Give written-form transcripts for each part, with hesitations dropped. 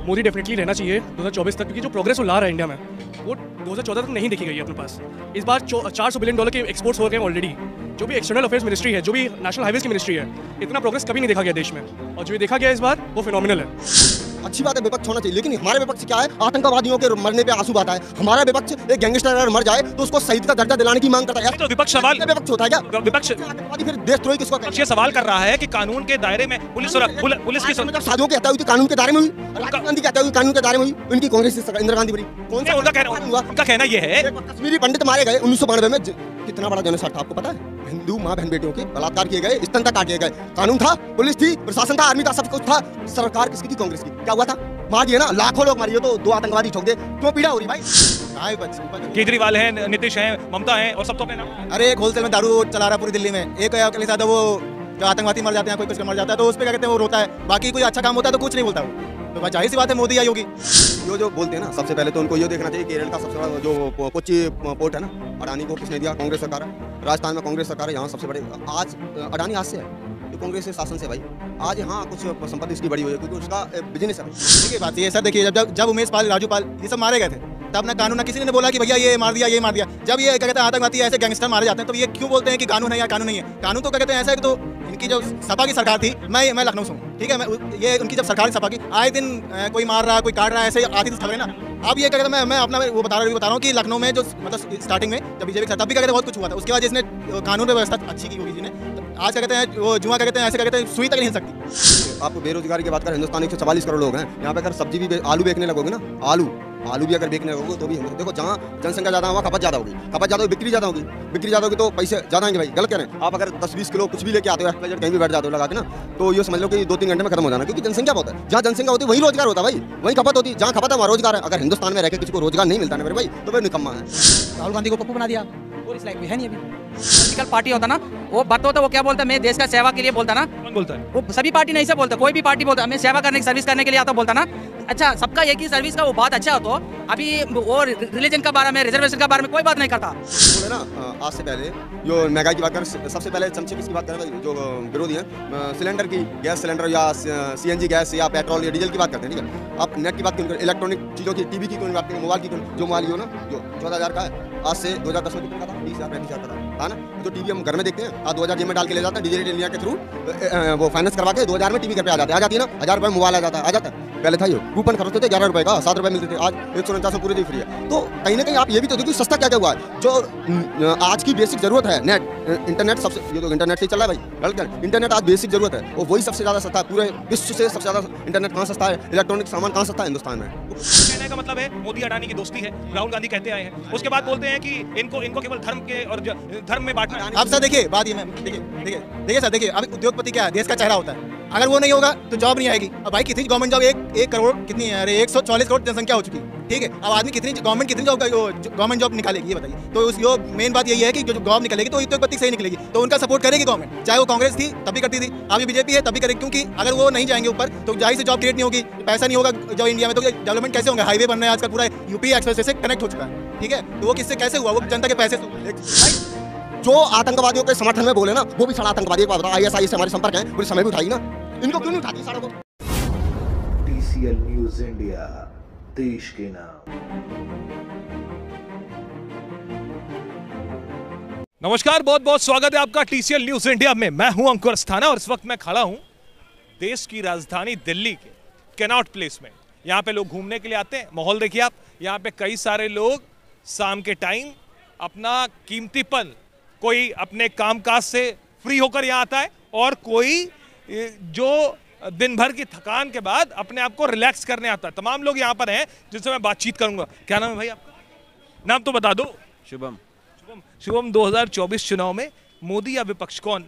Modi definitely रहना चाहिए 2024 तक, क्योंकि जो प्रोग्रेस वो ला रहा है इंडिया में वो 2014 तक नहीं देखी गई है अपने पास। इस बार $400 बिलियन के एक्सपोर्ट्स हो गए ऑलरेडी। जो भी एक्सटर्नल अफेयर्स मिनिस्ट्री है, जो भी नेशनल हाईवेज की मिनिस्ट्री है, इतना प्रोग्रेस कभी नहीं देखा गया देश में, और जो ये देखा गया इस बार वो फिनोमिनल है। अच्छी बात है, विपक्ष होना चाहिए, लेकिन हमारे विपक्ष क्या है, आतंकवादियों के मरने पे आंसू बहाता है। हमारा विपक्ष एक गैंगस्टर अगर मर जाए तो उसको शहीद का दर्जा दिलाने की मांग करता है। तो विपक्ष सवाल विपक्ष होता है क्या? विपक्ष आतंकवादी फिर देशद्रोही किसको कहते हैं? ये सवाल कर रहा है कि कानून के दायरे में पुलिस की साधुओं की हत्या हुई थी कानून के दायरे में हुई, राजीव गांधी की हत्या हुई कानून के दायरे में हुई, उनकी कांग्रेस से इंदिरा गांधी बनी। कौन सा उनका कहना ये है कश्मीरी पंडित मारे गए 1992 में, कितना बड़ा जनसंघर्ष था आपको पता है? हिंदू माँ बहन बेटियों के बलात्कार किए गए, स्तन तक काटे गए। कानून था, पुलिस थी, प्रशासन था, आर्मी था, सब कुछ था। सरकार किसकी थी? कांग्रेस की। क्या हुआ था? मार दिए ना, लाखों लोग मारिए तो 2 आतंकवादी ठोक दे, क्यों पीड़ा हो रही भाई? केजरीवाल है, नीतीश है, ममता है, और सब तो कहना अरे एक होलसेल में दारू चला रहा है पूरी दिल्ली में। एक अकेले साथ वो जो आतंकवादी मर जाते हैं, कोई कुछ मर जाता है तो उस पर क्या कहते हैं वो रोता है, बाकी कोई अच्छा काम होता है तो कुछ नहीं बोलता वो। तो जाहिर सी बात है मोदी आई होगी। जो बोलते हैं ना, सबसे पहले तो उनको ये देखना चाहिए केरल का सबसे बड़ा जो कोच्चि पोर्ट है ना, अडानी को किसने दिया? कांग्रेस सरकार है। राजस्थान में कांग्रेस सरकार है, यहाँ सबसे बड़े आज अडानी आज से है, तो कांग्रेस के शासन से भाई आज यहाँ कुछ संपत्ति इसकी बड़ी हुई है, क्योंकि उसका बिजनेस है। देखिए बात ये सर, देखिए जब उमेश पाल, राजू पाल ये सब मारे गए थे, तब ना कानून ना किसी ने बोला कि भैया ये मार दिया, ये मार दिया। जब ये क्या कहते हैं आतंकवादी ऐसे गैंगस्टर मारे जाते हैं, तो ये क्यों बोलते हैं कि कानून है या कानून नहीं है? कानून तो क्या कहते हैं ऐसा है कि तो इनकी जो सपा की सरकार थी, मैं लखनऊ से हूँ, ठीक है, ये उनकी जब सरकार सपा की, आए दिन कोई मार रहा है, कोई काट रहा है, ऐसे आती थी खबरें ना। अब ये क्या कहते हैं, मैं अपना वो बता रहा हूँ कि लखनऊ में जो मतलब स्टार्टिंग में जब बीजेपी था तब भी क्या कहते हैं बहुत कुछ हुआ था। उसके बाद जिसने कानून व्यवस्था अच्छी की योगी जी ने, आज क्या कहते हैं वो जुआ क्या कहते हैं ऐसे क्या कहते हैं सुई तक नहीं हिल सकती। आपको बेरोजगारी की बात करें, हिंदुस्तान 144 करोड़ लोग हैं, यहाँ पे अगर सब्जी भी आलू बेचने लगोगे ना, आलू भी अगर बेचने लगोगे तो भी देखो जहाँ जनसंख्या ज्यादा वहाँ खपत ज्यादा होगी, बिक्री ज्यादा होगी तो पैसे ज्यादा आएंगे भाई। गलत कह रहे हैं आप, अगर 10-20 किलो कुछ भी लेके आते हो कहीं भी बैठ जाते हो लगा के ना, तो ये समझ लो कि 2-3 घंटे में खत्म हो जाना, क्योंकि जनसंख्या बहुत है। जहाँ जनसंख्या होती है वही रोजगार होता है भाई, वही खपत होती है, जहाँ खपत है वहाँ रोजगार है। अगर हिंदुस्तान में रहकर किसी को रोजगार नहीं मिलता ना मेरे भाई, तो फिर निकम्मा है। राहुल गांधी को पप्पू बना दिया, और इस लायक भी है नहीं अभी। पॉलिटिकल पार्टी होता ना, वो बट होता, वो क्या बोलता है, मैं देश का सेवा के लिए बोलता ना। कौन बोलता है? वो सभी पार्टी नहीं से बोलता, कोई भी पार्टी बोलता मैं सेवा करने की, सर्विस करने के लिए आता बोलता ना। अच्छा, सबका एक ही सर्विस का वो बात अच्छा हो, तो अभी वो रिलीजन का बारे में, रिजर्वेशन का बारे में कोई बात नहीं करता। ना आज से पहले जो महंगाई की बात करें, सबसे पहले चमचे किसकी बात करें, जो विरोधी हैं सिलेंडर की, गैस सिलेंडर या CNG गैस या पेट्रोल या डीजल की बात करते हैं, ठीक है। आप नेट की बात क्यों करें, इलेक्ट्रॉनिक चीज़ों की, टीवी की क्यों बात करें, मोबाइल की क्यों? जो मोबाइल हो ना, जो 14,000 का है, आज से 2010 में कितना था? 20,000 35,000 का था ना। जो टीवी हम घर में देखते हैं, आज 2000 जेब में डाल के ले जाते हैं, डिजिटल इंडिया के थ्रू वो फाइनेंस करवा के 2000 में टीवी घर पे आ जाती है ना। 1000 रुपये मोबाइल आ जाता है। पहले था ये कूपन खरीदते थे 11 रुपये का, 7 रुपये मिलते थे, आज 149 पूरे दिन फ्री है। तो कहीं ना कहीं आप ये भी तो देखिए सस्ता क्या हुआ है। जो आज की बेसिक जरूरत है, नेट इंटरनेट, सबसे ये तो इंटरनेट से चल रहा है भाई, गलत। इंटरनेट आज बेसिक जरूरत है, और वही सबसे ज्यादा सस्ता है पूरे विश्व से। सबसे ज्यादा इंटरनेट कहाँ सस्ता है, इलेक्ट्रॉनिक सामान कहाँ सस्ता है? हिंदुस्तान में। कहने का मतलब है मोदी अडानी की दोस्ती है, राहुल गांधी कहते आए हैं, उसके बाद बोलते हैं कि इनको केवल धर्म के और धर्म में बांटना। अब सर देखिए बात ये मैं देखिए सर, देखिए अभी उद्योगपति क्या है, देश का चेहरा होता है। अगर वो नहीं होगा तो जॉब नहीं आएगी। अब भाई कितनी गवर्नमेंट जॉब, 1 करोड़ कितनी है, अरे 144 करोड़ जनसंख्या हो चुकी है, ठीक है। अब आदमी गवर्नमेंट कितनी गवर्नमेंट जॉब निकालेगी ये बताइए। तो उस मेन बात यही है कि जो जॉब निकलेगी तो उद्योगपति से ही निकलेगी, तो उनका सपोर्ट करेगी गवर्नमेंट, चाहे वो कांग्रेस थी तभी करती थी, अभी बीजेपी है तभी करेगी, क्योंकि अगर वो नहीं जाएंगे ऊपर तो जाहिर से जॉब क्रिएट नहीं होगी, पैसा नहीं होगा जो इंडिया में, तो डेवलपमेंट कैसे होगा? हाईवे बन रहे हैं आजकल, पूरा यूपी एक्सप्रेस से कनेक्ट हो चुका है, ठीक है। तो वो किससे कैसे हुआ? वो जनता के पैसे से। जो आतंकवादियों के समर्थन में बोले ना, वो भी सारा आतंकवादी को बताओ। ISI से हमारे संपर्क है, पूरे समय भी उठाई ना, इनको क्यों नहीं उठाती सारा को? TCL न्यूज़ इंडिया, देश के नाम। नमस्कार, बहुत बहुत स्वागत है आपका TCL न्यूज़ इंडिया में। मैं हूं अंकुर अस्थाना और इस वक्त मैं खड़ा हूं देश की राजधानी दिल्ली के कैनॉट प्लेस में। यहाँ पे लोग घूमने के लिए आते हैं। माहौल देखिए आप, यहाँ पे कई सारे लोग शाम के टाइम अपना कीमती पल, कोई अपने कामकाज से फ्री होकर यहाँ आता है, और कोई जो दिन भर की थकान के बाद अपने आप को रिलैक्स करने आता है। तमाम लोग यहाँ पर हैं जिनसे मैं बातचीत करूंगा। क्या नाम है भाई आपका? नाम तो बता दो। शुभम 2024 चुनाव में मोदी या विपक्ष कौन?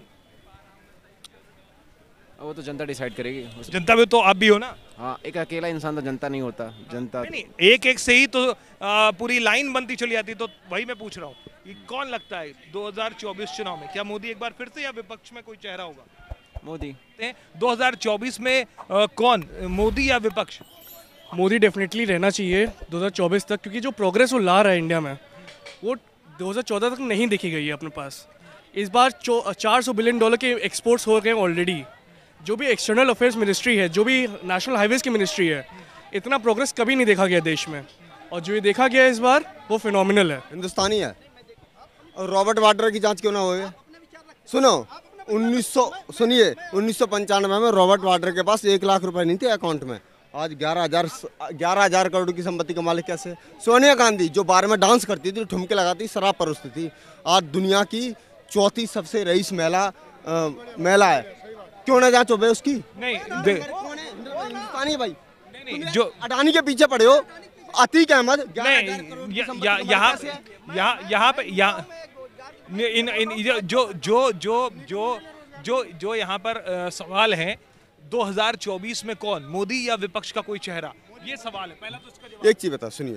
वो तो जनता डिसाइड करेगी। जनता में तो आप भी हो ना? हाँ, एक अकेला इंसान तो जनता नहीं होता। जनता नहीं, एक से ही तो पूरी लाइन बनती चली जाती। तो वही मैं पूछ रहा हूँ कि कौन लगता है 2024 चुनाव में, क्या मोदी एक बार फिर से, या विपक्ष में कोई चेहरा होगा? मोदी। 2024 में कौन, मोदी या विपक्ष? मोदी डेफिनेटली रहना चाहिए 2024 तक, क्योंकि जो प्रोग्रेस वो ला रहा है इंडिया में वो 2014 तक नहीं देखी गई है अपने पास। इस बार $400 बिलियन के एक्सपोर्ट्स हो गए ऑलरेडी। जो भी एक्सटर्नल अफेयर्स मिनिस्ट्री है, जो भी नेशनल हाईवेज की मिनिस्ट्री है, इतना प्रोग्रेस कभी नहीं देखा गया देश में, और जो ये देखा गया इस बार वो फिनोमिनल है। हिंदुस्तानी है। और रॉबर्ट वाड्रा की जांच क्यों ना हुई? सुनो, 1995 में रॉबर्ट वाड्रा के पास 1 लाख रुपए नहीं थे अकाउंट में, आज 11,000 करोड़ की संपत्ति का मालिक कैसे? सोनिया गांधी जो बार में डांस करती थी, ठुमके लगाती, शराब परोसती थी, आज दुनिया की 4थी सबसे रईस महिला है। क्यों ना जांच हो भाई उसकी? नहीं हिंदुस्तानी है भाई। नहीं, जो अडानी के पीछे पड़े हो, अतीक अहमद यहाँ पे जो यहाँ पर सवाल है 2024 में कौन, मोदी या विपक्ष का कोई चेहरा, ये सवाल है। पहला तो इसका जवाब। एक चीज बता, सुनिए,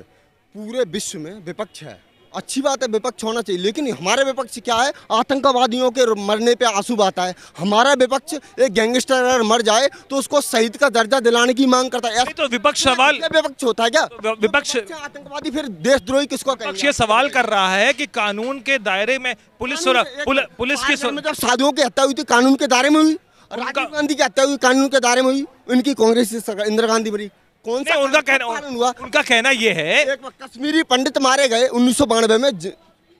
पूरे विश्व में विपक्ष है, अच्छी बात है, विपक्ष होना चाहिए, लेकिन हमारे विपक्ष क्या है? आतंकवादियों के मरने पे आंसू बहाता है। हमारा विपक्ष एक गैंगस्टर अगर मर जाए तो उसको शहीद का दर्जा दिलाने की मांग करता है। तो विपक्ष सवाल, विपक्ष होता है क्या? विपक्ष आतंकवादी फिर देशद्रोही किसको विपक्ष ये सवाल कर रहा है कि कानून के दायरे में पुलिस की जब साधुओं की हत्या हुई थी कानून के दायरे में हुई, राजीव गांधी की हत्या हुई कानून के दायरे में हुई, उनकी कांग्रेस से इंदिरा गांधी बनी, कौन सा उनका कहना ये है। एक कश्मीरी पंडित मारे गए 1992 में,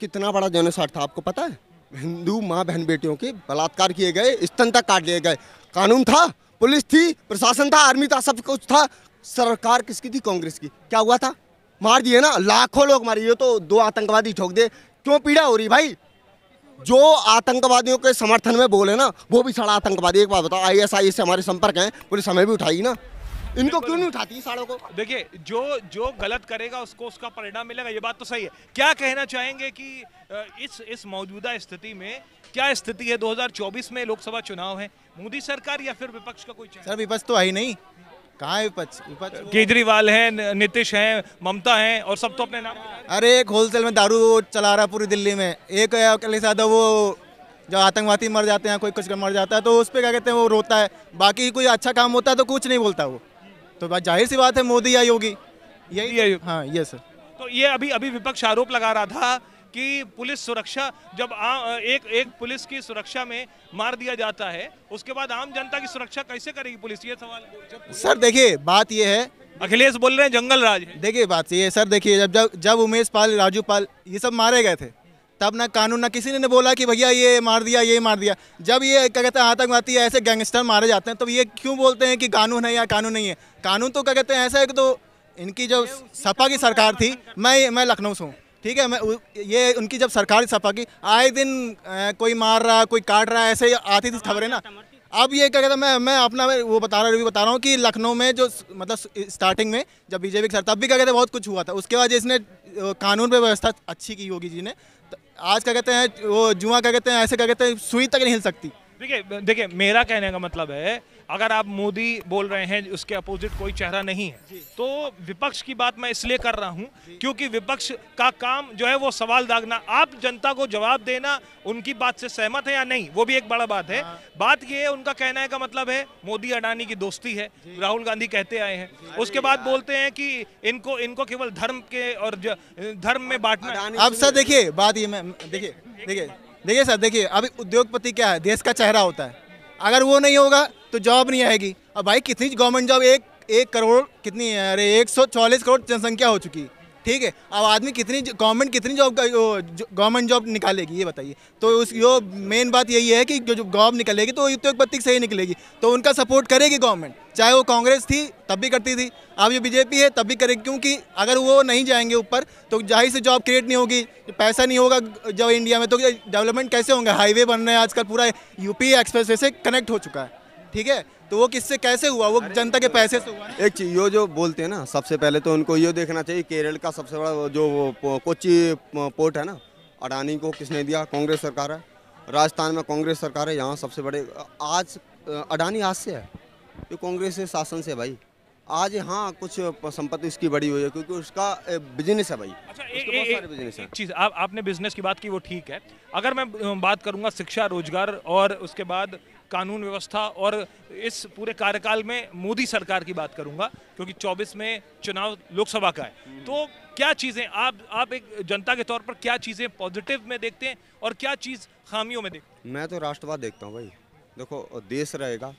कितना बड़ा जेनोसाइड था आपको पता है? हिंदू माँ बहन बेटियों के बलात्कार किए गए, स्तन तक काट लिए गए। कानून था, पुलिस थी, प्रशासन था, आर्मी था, सब कुछ था। सरकार किसकी थी? कांग्रेस की। क्या हुआ था? मार दिए ना, लाखों लोग मारे। ये तो 2 आतंकवादी ठोक दे, क्यों पीड़ा हो रही भाई? जो आतंकवादियों के समर्थन में बोले ना, वो भी सारा आतंकवादी। एक बात बताओ, ISIS से हमारे संपर्क हैं, पुलिस हमें भी उठाएगी ना, इनको क्यों नहीं उठाती सालों को? देखिए, जो गलत करेगा उसको उसका परिणाम मिलेगा, ये बात तो सही है। क्या कहना चाहेंगे कि इस मौजूदा स्थिति में क्या स्थिति है? 2024 में लोकसभा चुनाव है, मोदी सरकार या फिर विपक्ष का कोई चेहरा? सर विपक्ष तो आई नहीं, कहाँ है विपक्ष? केजरीवाल हैं, नीतीश हैं, ममता हैं, और सब तो अपने नाम। अरे एक होलसेल में दारू चला रहा पूरी दिल्ली में, एक अखिलेश यादव वो जब आतंकवादी मर जाते हैं, कोई कुछ मर जाता है तो उस पर क्या कहते हैं वो रोता है, बाकी कोई अच्छा काम होता है तो कुछ नहीं बोलता वो। तो बात जाहिर सी बात है मोदी या योगी, यही। हाँ ये सर। तो ये अभी विपक्ष आरोप लगा रहा था कि पुलिस सुरक्षा, जब एक पुलिस की सुरक्षा में मार दिया जाता है, उसके बाद आम जनता की सुरक्षा कैसे करेगी पुलिस? ये सवाल। सर देखिए बात ये है, अखिलेश बोल रहे हैं जंगल राज है। देखिए बात ये है सर, देखिए जब उमेश पाल, राजू पाल ये सब मारे गए थे, तब ना कानून ना किसी ने बोला कि भैया ये मार दिया, ये मार दिया। जब ये क्या कहते हैं आतंकवादी ऐसे गैंगस्टर मारे जाते हैं, तो ये क्यों बोलते हैं कि कानून है या कानून नहीं है? कानून तो क्या कहते हैं ऐसा है कि, तो इनकी जो सपा की सरकार थी, मैं लखनऊ से हूँ, ठीक है, मैं ये उनकी जब सरकार सपा की, आए दिन कोई मार रहा, कोई काट रहा, ऐसे आती थी खबरें ना। अब ये क्या कहता है, मैं अपना वो बता रहा हूँ कि लखनऊ में जो मतलब स्टार्टिंग में जब बीजेपी की सरकार, तब भी क्या कहते हैं बहुत कुछ हुआ था। उसके बाद इसने कानून पे व्यवस्था अच्छी की योगी जी ने, आज क्या कहते हैं वो जुआ क्या कहते हैं ऐसे क्या कहते हैं सुई तक नहीं हिल सकती। देखिए मेरा कहने का मतलब है, अगर आप मोदी बोल रहे हैं उसके अपोजिट कोई चेहरा नहीं है, तो विपक्ष की बात मैं इसलिए कर रहा हूं क्योंकि विपक्ष का काम जो है वो सवाल दागना, आप जनता को जवाब देना, उनकी बात से सहमत है या नहीं, वो भी एक बड़ा बात है। बात ये है, उनका कहने का मतलब है मोदी अडानी की दोस्ती है, राहुल गांधी कहते आए हैं। उसके बाद बोलते हैं कि इनको केवल धर्म के और धर्म में बांटना। अब सर देखिए बात ये, मैं देखिए सर, देखिए अभी उद्योगपति क्या है, देश का चेहरा होता है। अगर वो नहीं होगा तो जॉब नहीं आएगी। अब भाई कितनी गवर्नमेंट जॉब, एक करोड़ कितनी है, अरे 144 करोड़ जनसंख्या हो चुकी, ठीक है। अब आदमी गवर्नमेंट कितनी जॉब का गवर्नमेंट जॉब निकालेगी ये बताइए। तो उस यो मेन बात यही है कि जो जॉब निकलेगी तो उद्योगपति से ही निकलेगी, तो उनका सपोर्ट करेगी गवर्नमेंट, चाहे वो कांग्रेस थी तब भी करती थी, अब ये बीजेपी है तब भी करेगी, क्योंकि अगर वो नहीं जाएंगे ऊपर तो जाहिर से जॉब क्रिएट नहीं होगी, पैसा नहीं होगा जब इंडिया में, तो डेवलपमेंट कैसे होंगे? हाईवे बन रहे हैं आजकल, पूरा यूपी एक्सप्रेसवे से कनेक्ट हो चुका है, ठीक है। तो वो किससे कैसे हुआ? वो जनता के पैसे से हुआ। एक चीज यो जो बोलते हैं ना, सबसे पहले तो उनको ये देखना चाहिए, केरल का सबसे बड़ा जो कोच्चि पोर्ट है ना, अडानी को किसने दिया? कांग्रेस सरकार है। राजस्थान में कांग्रेस सरकार है, यहाँ सबसे बड़े आज अडानी आज से है, ये कांग्रेस के शासन से भाई। आज हाँ कुछ संपत्ति उसकी बड़ी हुई है क्योंकि उसका बिजनेस है भाई। अच्छा एक चीज़, आपने बिजनेस की बात की, वो ठीक है। अगर मैं बात करूंगा शिक्षा, रोजगार और उसके बाद कानून व्यवस्था और इस पूरे कार्यकाल में मोदी सरकार की बात करूंगा, क्योंकि 24 में चुनाव लोकसभा का है, तो क्या चीज़ें आप एक जनता के तौर पर क्या चीज़ें पॉजिटिव में देखते हैं और क्या चीज़ खामियों में देखते हैं? मैं तो राष्ट्रवाद देखता हूँ भाई। देखो देश रहेगा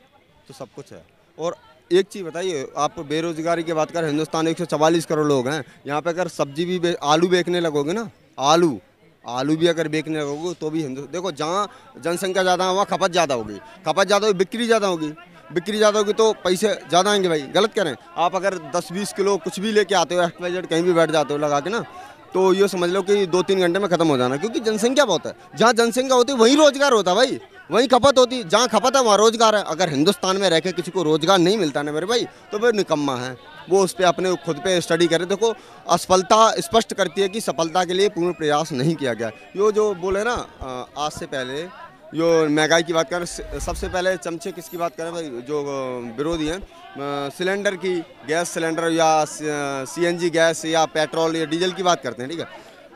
तो सब कुछ है, और एक चीज़ बताइए, आप बेरोजगारी की बात करें, हिंदुस्तान 144 करोड़ लोग हैं, यहाँ पे अगर सब्जी भी आलू बेचने लगोगे ना, आलू भी अगर बेचने लगोगे तो भी देखो, जहाँ जनसंख्या ज़्यादा है वहाँ खपत ज़्यादा होगी, खपत ज़्यादा होगी, बिक्री ज़्यादा होगी तो पैसे ज़्यादा आएंगे भाई। गलत करें आप, अगर 10-20 किलो कुछ भी लेके आते हो, XYZ कहीं भी बैठ जाते हो लगा के ना, तो ये समझ लो कि 2-3 घंटे में ख़त्म हो जाना, क्योंकि जनसंख्या बहुत है। जहाँ जनसंख्या होती है वहीं रोजगार होता है भाई, वहीं खपत होती है, जहाँ खपत है वहाँ रोजगार है। अगर हिंदुस्तान में रह के किसी को रोजगार नहीं मिलता ना मेरे भाई, तो वो निकम्मा है, वो उस पर अपने खुद पे स्टडी करे। देखो, असफलता स्पष्ट करती है कि सफलता के लिए पूर्ण प्रयास नहीं किया गया। यो जो बोले ना, आज से पहले जो महंगाई की बात करें, सबसे पहले चमचे किसकी बात करें भाई, जो विरोधी हैं, सिलेंडर की, गैस सिलेंडर या CNG गैस या पेट्रोल या डीजल की बात करते हैं, ठीक है।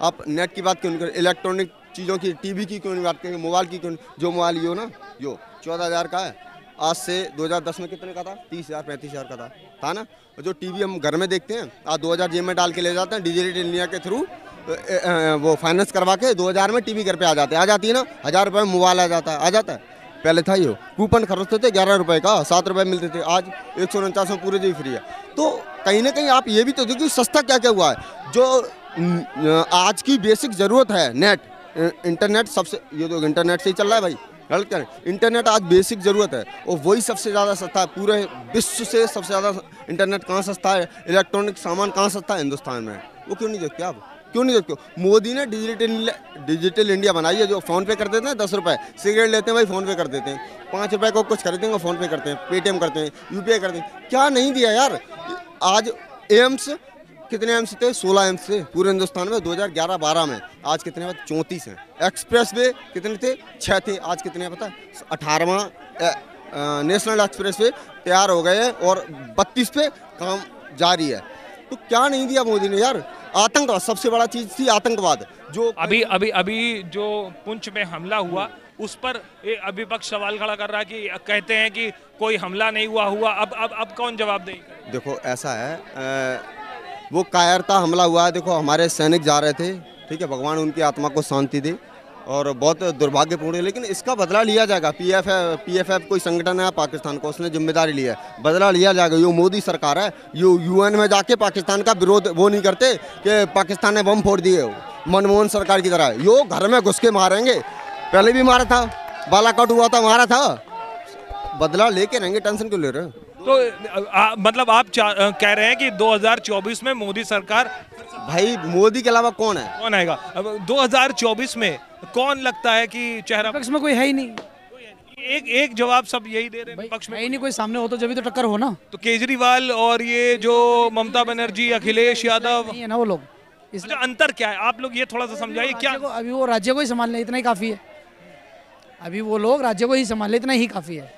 आप नेट की बात क्यों नहीं करें, इलेक्ट्रॉनिक चीज़ों की, टीवी की क्यों नहीं बात करेंगे, मोबाइल की क्यों नहीं? जो मोबाइल यो ना, यो 14,000 का है, आज से 2010 में कितने का था? 30,000 35,000 का था ना। और जो टीवी हम घर में देखते हैं, आज 2,000 जेब में डाल के ले जाते हैं, डिजिटल इंडिया के थ्रू वो फाइनेंस करवा के 2,000 में टीवी घर पे आ जाती है ना, 1,000 रुपये में मोबाइल आ जाता है। पहले था ये कूपन खरीदते थे 11 रुपये का, 7 रुपये मिलते थे, आज 149 में पूरे जी फ्री है। तो कहीं ना कहीं आप ये भी तो देखिए सस्ता क्या क्या हुआ है। जो आज की बेसिक ज़रूरत है, नेट इंटरनेट, सबसे ये तो इंटरनेट से ही चल रहा है भाई, गलत करें, इंटरनेट आज बेसिक ज़रूरत है और वही सबसे ज़्यादा सस्ता है। पूरे विश्व से सबसे ज़्यादा इंटरनेट कहाँ सस्ता है, इलेक्ट्रॉनिक सामान कहाँ सस्ता है, हिंदुस्तान में। वो क्यों नहीं देखते आप, क्यों नहीं देखते हो? मोदी ने डिजिटल इंडिया बनाई है, जो फ़ोन पे कर देते हैं 10 रुपये, सिगरेट लेते हैं भाई फ़ोन पे कर देते हैं, 5 रुपये को कुछ खरीदेंगे फ़ोन पे करते हैं, पेटीएम करते हैं, UPI करते हैं। क्या नहीं दिया यार? आज एम्स, कितने एम्स थे? 16 एम्स थे पूरे हिंदुस्तान में 2011-12 में, आज कितने? 34 हैं। एक्सप्रेस वे कितने थे? 6 थे, आज कितने हैं पता? 18वां नेशनल एक्सप्रेस वे तैयार हो गए और 32 पे काम जारी है। तो क्या नहीं दिया मोदी ने यार? आतंकवाद सबसे बड़ा चीज थी, आतंकवाद। जो अभी जो पुंछ में हमला हुआ उस पर विपक्ष सवाल खड़ा कर रहा है कि कहते हैं कि कोई हमला नहीं हुआ। अब कौन जवाब देगा? देखो ऐसा है, वो कायरता हमला हुआ है। देखो हमारे सैनिक जा रहे थे, ठीक है, भगवान उनकी आत्मा को शांति दे, और बहुत दुर्भाग्यपूर्ण है, लेकिन इसका बदला लिया जाएगा। PFF कोई संगठन है पाकिस्तान को, उसने जिम्मेदारी ली है, बदला लिया जाएगा। यो मोदी सरकार है, यो UN में जाके पाकिस्तान का विरोध वो नहीं करते कि पाकिस्तान ने बम फोड़ दिए मनमोहन सरकार की तरह। यो घर में घुस के मारेंगे, पहले भी मारा था, बालाकोट हुआ था, मारा था, बदला लेके रहेंगे, टेंशन क्यों ले रहे हो? तो मतलब आप कह रहे हैं कि 2024 में मोदी सरकार, भाई मोदी के अलावा कौन है, कौन आएगा? अब 2024 में कौन लगता है कि चेहरा? विपक्ष में कोई है ही नहीं। एक जवाब सब यही दे रहे हैं, विपक्ष में है ही नहीं कोई, सामने हो तो जब भी तो टक्कर हो ना। तो केजरीवाल और ये जो ममता बनर्जी, अखिलेश यादव नहीं है ना वो लोग। अच्छा, अंतर क्या है? आप लोग ये थोड़ा सा समझाइए। क्या अभी वो राज्य को ही संभाल ले, इतना ही काफी है। अभी वो लोग राज्य को ही संभाल ले, इतना ही काफी है।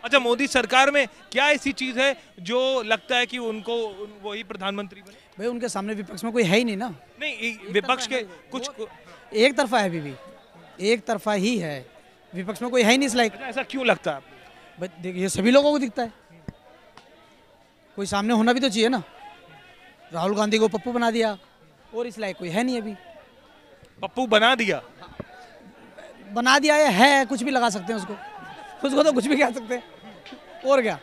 अच्छा, मोदी सरकार में क्या ऐसी चीज है जो लगता है कि उनको वही प्रधानमंत्री बने? भाई उनके सामने विपक्ष में कोई है ही नहीं ना। नहीं, विपक्ष के कुछ एक तरफा है, अभी भी एक तरफा ही है, विपक्ष में कोई है ही नहीं इस लायक। ऐसा क्यों लगता है? भाई देखिए सभी लोगों को दिखता है, कोई सामने होना भी तो चाहिए ना। राहुल गांधी को पप्पू बना दिया, और इस लायक कोई है नहीं अभी। पप्पू बना दिया या है, कुछ भी लगा सकते हैं उसको तो कुछ भी कह सकते हैं, और क्या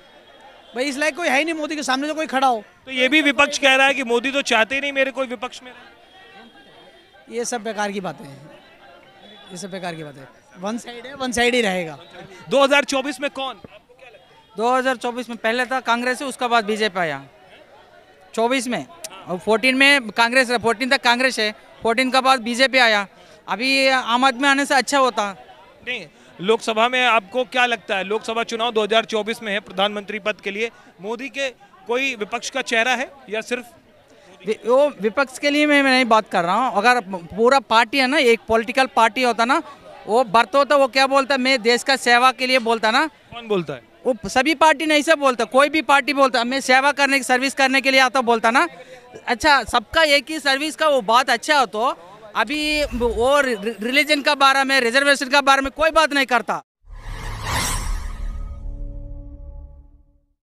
भाई, इस लायक कोई है ही नहीं मोदी के सामने जो कोई खड़ा हो। तो ये भी विपक्ष कह रहा है कि मोदी तो चाहते ही नहीं मेरे कोई विपक्ष में रहे। ये सब बेकार की बातें हैं, ये सब बेकार की बातें। वन साइड है, वन साइड ही रहेगा। 2024 में कौन? 2024 में पहले था कांग्रेस है, उसका बाद बीजेपी आया 24 में, और 14 में कांग्रेस है, 14 तक कांग्रेस है, 14 का बाद बीजेपी आया। अभी आम आदमी आने से अच्छा होता नहीं। लोकसभा में आपको क्या लगता है? लोकसभा चुनाव 2024 में है, प्रधानमंत्री पद के लिए मोदी के कोई विपक्ष का चेहरा है या सिर्फ वो विपक्ष के लिए मैं नहीं बात कर रहा हूँ। अगर पूरा पार्टी है ना, एक पॉलिटिकल पार्टी होता ना, वो बरतो होता, वो क्या बोलता, मैं देश का सेवा के लिए बोलता ना। कौन बोलता है? वो सभी पार्टी नहीं से बोलता, कोई भी पार्टी बोलता मैं सेवा करने की, सर्विस करने के लिए आता बोलता ना। अच्छा, सबका एक ही सर्विस का वो बात अच्छा हो, तो अभी वो रिलीजन का बारे में, रिजर्वेशन का बारे में कोई बात नहीं करता।